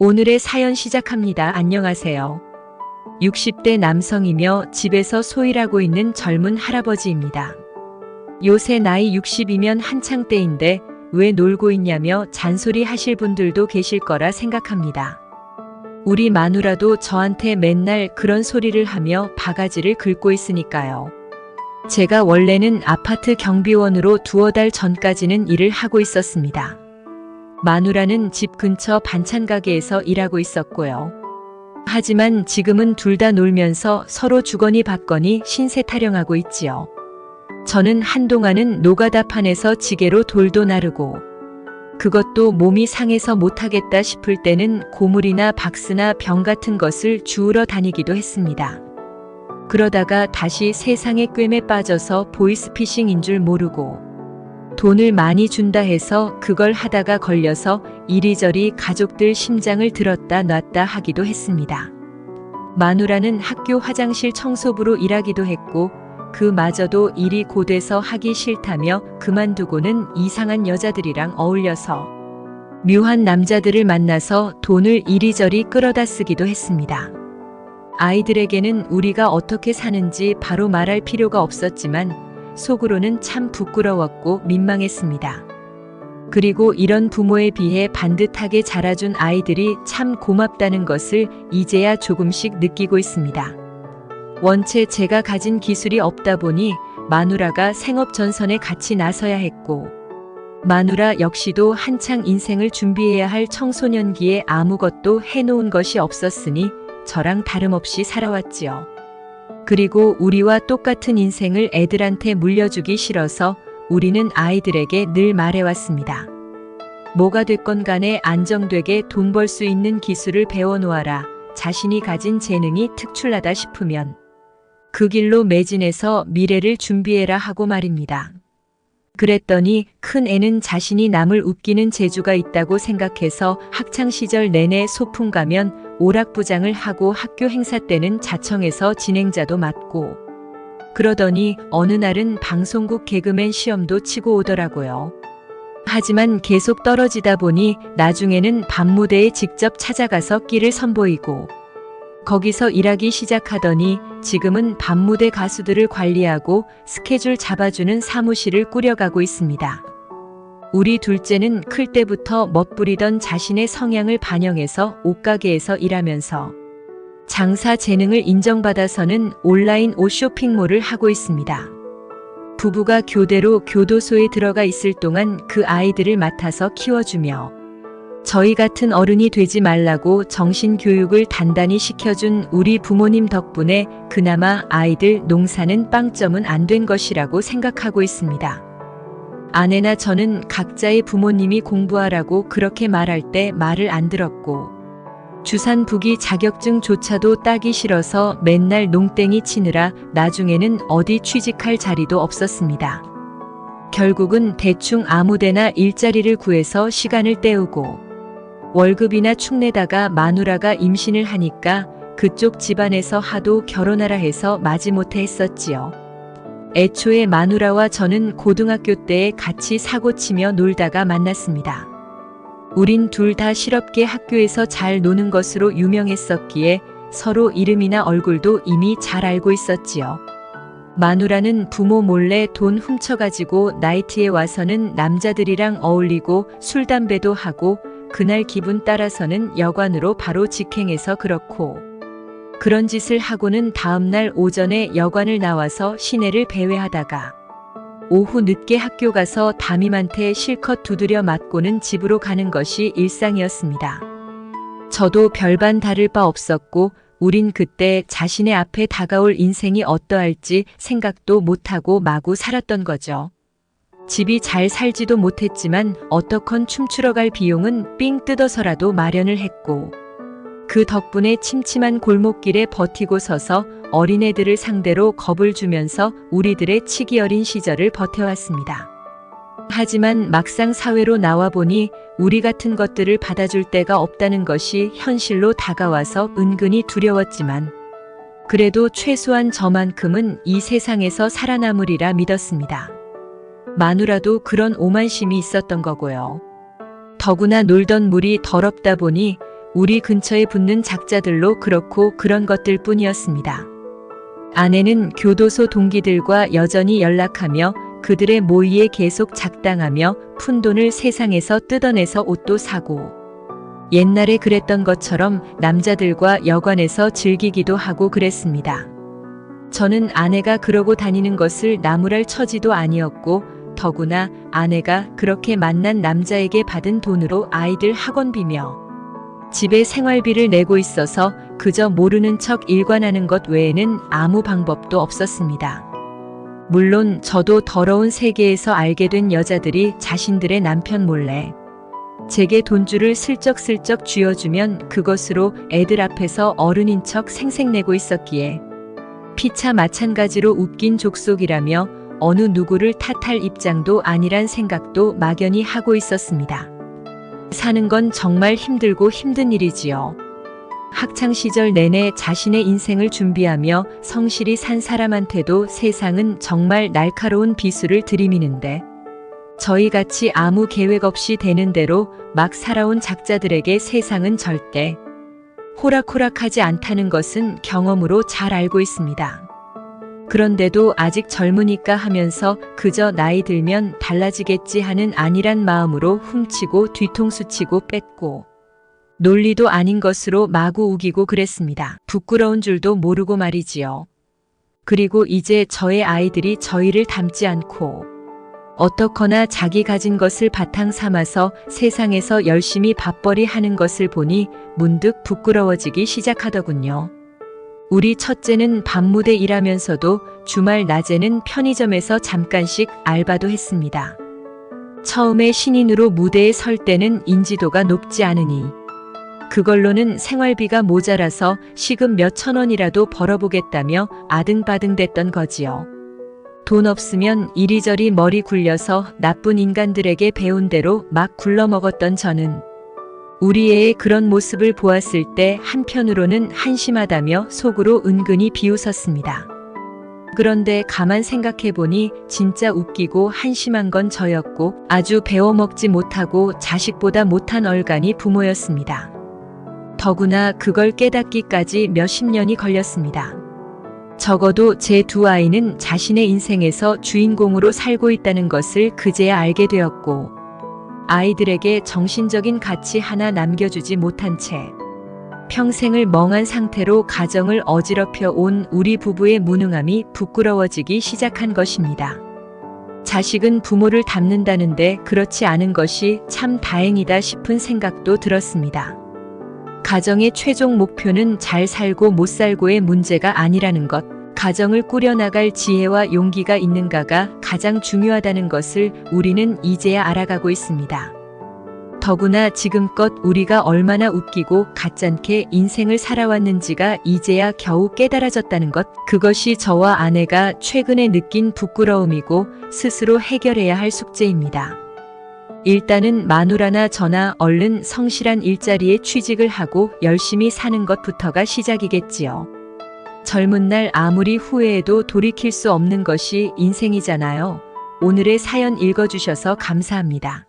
오늘의 사연 시작합니다. 안녕하세요. 60대 남성이며 집에서 소일하고 있는 젊은 할아버지입니다. 요새 나이 60이면 한창 때인데 왜 놀고 있냐며 잔소리 하실 분들도 계실 거라 생각합니다. 우리 마누라도 저한테 맨날 그런 소리를 하며 바가지를 긁고 있으니까요. 제가 원래는 아파트 경비원으로 두어 달 전까지는 일을 하고 있었습니다. 마누라는 집 근처 반찬 가게에서 일하고 있었고요. 하지만 지금은 둘 다 놀면서 서로 주거니 받거니 신세 타령하고 있지요. 저는 한동안은 노가다판에서 지게로 돌도 나르고 그것도 몸이 상해서 못하겠다 싶을 때는 고물이나 박스나 병 같은 것을 주우러 다니기도 했습니다. 그러다가 다시 세상의 꿰매 빠져서 보이스피싱인 줄 모르고 돈을 많이 준다 해서 그걸 하다가 걸려서 이리저리 가족들 심장을 들었다 놨다 하기도 했습니다. 마누라는 학교 화장실 청소부로 일하기도 했고 그마저도 일이 고돼서 하기 싫다며 그만두고는 이상한 여자들이랑 어울려서 묘한 남자들을 만나서 돈을 이리저리 끌어다 쓰기도 했습니다. 아이들에게는 우리가 어떻게 사는지 바로 말할 필요가 없었지만 속으로는 참 부끄러웠고 민망했습니다. 그리고 이런 부모에 비해 반듯하게 자라준 아이들이 참 고맙다는 것을 이제야 조금씩 느끼고 있습니다. 원체 제가 가진 기술이 없다 보니 마누라가 생업 전선에 같이 나서야 했고 마누라 역시도 한창 인생을 준비해야 할 청소년기에 아무것도 해놓은 것이 없었으니 저랑 다름없이 살아왔지요. 그리고 우리와 똑같은 인생을 애들한테 물려주기 싫어서 우리는 아이들에게 늘 말해왔습니다. 뭐가 됐건 간에 안정되게 돈 벌 수 있는 기술을 배워놓아라. 자신이 가진 재능이 특출나다 싶으면 그 길로 매진해서 미래를 준비해라 하고 말입니다. 그랬더니 큰 애는 자신이 남을 웃기는 재주가 있다고 생각해서 학창시절 내내 소풍 가면 오락부장을 하고 학교 행사 때는 자청해서 진행자도 맡고 그러더니 어느 날은 방송국 개그맨 시험도 치고 오더라고요. 하지만 계속 떨어지다 보니 나중에는 밤무대에 직접 찾아가서 끼를 선보이고 거기서 일하기 시작하더니 지금은 밤무대 가수들을 관리하고 스케줄 잡아주는 사무실을 꾸려가고 있습니다. 우리 둘째는 클 때부터 멋부리던 자신의 성향을 반영해서 옷가게에서 일하면서 장사 재능을 인정받아서는 온라인 옷 쇼핑몰을 하고 있습니다. 부부가 교대로 교도소에 들어가 있을 동안 그 아이들을 맡아서 키워주며 저희 같은 어른이 되지 말라고 정신교육을 단단히 시켜준 우리 부모님 덕분에 그나마 아이들 농사는 빵점은 안 된 것이라고 생각하고 있습니다. 아내나 저는 각자의 부모님이 공부하라고 그렇게 말할 때 말을 안 들었고 주산부기 자격증조차도 따기 싫어서 맨날 농땡이 치느라 나중에는 어디 취직할 자리도 없었습니다. 결국은 대충 아무데나 일자리를 구해서 시간을 때우고 월급이나 축내다가 마누라가 임신을 하니까 그쪽 집안에서 하도 결혼하라 해서 마지못해 했었지요. 애초에 마누라와 저는 고등학교 때 같이 사고치며 놀다가 만났습니다. 우린 둘 다 실업계 학교에서 잘 노는 것으로 유명했었기에 서로 이름이나 얼굴도 이미 잘 알고 있었지요. 마누라는 부모 몰래 돈 훔쳐가지고 나이트에 와서는 남자들이랑 어울리고 술 담배도 하고 그날 기분 따라서는 여관으로 바로 직행해서 그렇고 그런 짓을 하고는 다음날 오전에 여관을 나와서 시내를 배회하다가 오후 늦게 학교 가서 담임한테 실컷 두드려 맞고는 집으로 가는 것이 일상이었습니다. 저도 별반 다를 바 없었고 우린 그때 자신의 앞에 다가올 인생이 어떠할지 생각도 못하고 마구 살았던 거죠. 집이 잘 살지도 못했지만 어떡건 춤추러 갈 비용은 삥 뜯어서라도 마련을 했고 그 덕분에 침침한 골목길에 버티고 서서 어린애들을 상대로 겁을 주면서 우리들의 치기 어린 시절을 버텨왔습니다. 하지만 막상 사회로 나와보니 우리 같은 것들을 받아줄 데가 없다는 것이 현실로 다가와서 은근히 두려웠지만 그래도 최소한 저만큼은 이 세상에서 살아남으리라 믿었습니다. 마누라도 그런 오만심이 있었던 거고요. 더구나 놀던 물이 더럽다 보니 우리 근처에 붙는 작자들로 그렇고 그런 것들 뿐이었습니다. 아내는 교도소 동기들과 여전히 연락하며 그들의 모의에 계속 작당하며 푼돈을 세상에서 뜯어내서 옷도 사고 옛날에 그랬던 것처럼 남자들과 여관에서 즐기기도 하고 그랬습니다. 저는 아내가 그러고 다니는 것을 나무랄 처지도 아니었고 더구나 아내가 그렇게 만난 남자에게 받은 돈으로 아이들 학원비며 집에 생활비를 내고 있어서 그저 모르는 척 일관하는 것 외에는 아무 방법도 없었습니다. 물론 저도 더러운 세계에서 알게 된 여자들이 자신들의 남편 몰래 제게 돈줄을 슬쩍슬쩍 쥐어주면 그것으로 애들 앞에서 어른인 척 생색내고 있었기에 피차 마찬가지로 웃긴 족속이라며 어느 누구를 탓할 입장도 아니란 생각도 막연히 하고 있었습니다. 사는 건 정말 힘들고 힘든 일이지요. 학창시절 내내 자신의 인생을 준비하며 성실히 산 사람한테도 세상은 정말 날카로운 비수를 들이미는데 저희같이 아무 계획 없이 되는 대로 막 살아온 작자들에게 세상은 절대 호락호락하지 않다는 것은 경험으로 잘 알고 있습니다. 그런데도 아직 젊으니까 하면서 그저 나이 들면 달라지겠지 하는 안일한 마음으로 훔치고 뒤통수 치고 뺏고 논리도 아닌 것으로 마구 우기고 그랬습니다. 부끄러운 줄도 모르고 말이지요. 그리고 이제 저의 아이들이 저희를 닮지 않고 어떻거나 자기 가진 것을 바탕 삼아서 세상에서 열심히 밥벌이 하는 것을 보니 문득 부끄러워지기 시작하더군요. 우리 첫째는 밤무대 일하면서도 주말 낮에는 편의점에서 잠깐씩 알바도 했습니다. 처음에 신인으로 무대에 설 때는 인지도가 높지 않으니 그걸로는 생활비가 모자라서 시급 몇천 원이라도 벌어보겠다며 아등바등댔던 거지요. 돈 없으면 이리저리 머리 굴려서 나쁜 인간들에게 배운 대로 막 굴러먹었던 저는 우리 애의 그런 모습을 보았을 때 한편으로는 한심하다며 속으로 은근히 비웃었습니다. 그런데 가만 생각해보니 진짜 웃기고 한심한 건 저였고 아주 배워먹지 못하고 자식보다 못한 얼간이 부모였습니다. 더구나 그걸 깨닫기까지 몇십 년이 걸렸습니다. 적어도 제 두 아이는 자신의 인생에서 주인공으로 살고 있다는 것을 그제야 알게 되었고 아이들에게 정신적인 가치 하나 남겨주지 못한 채 평생을 멍한 상태로 가정을 어지럽혀 온 우리 부부의 무능함이 부끄러워지기 시작한 것입니다. 자식은 부모를 닮는다는데 그렇지 않은 것이 참 다행이다 싶은 생각도 들었습니다. 가정의 최종 목표는 잘 살고 못 살고의 문제가 아니라는 것, 가정을 꾸려나갈 지혜와 용기가 있는가가 가장 중요하다는 것을 우리는 이제야 알아가고 있습니다. 더구나 지금껏 우리가 얼마나 웃기고 가짠게 인생을 살아왔는지가 이제야 겨우 깨달아졌다는 것, 그것이 저와 아내가 최근에 느낀 부끄러움이고 스스로 해결해야 할 숙제입니다. 일단은 마누라나 저나 얼른 성실한 일자리에 취직을 하고 열심히 사는 것부터가 시작이겠지요. 젊은 날 아무리 후회해도 돌이킬 수 없는 것이 인생이잖아요. 오늘의 사연 읽어주셔서 감사합니다.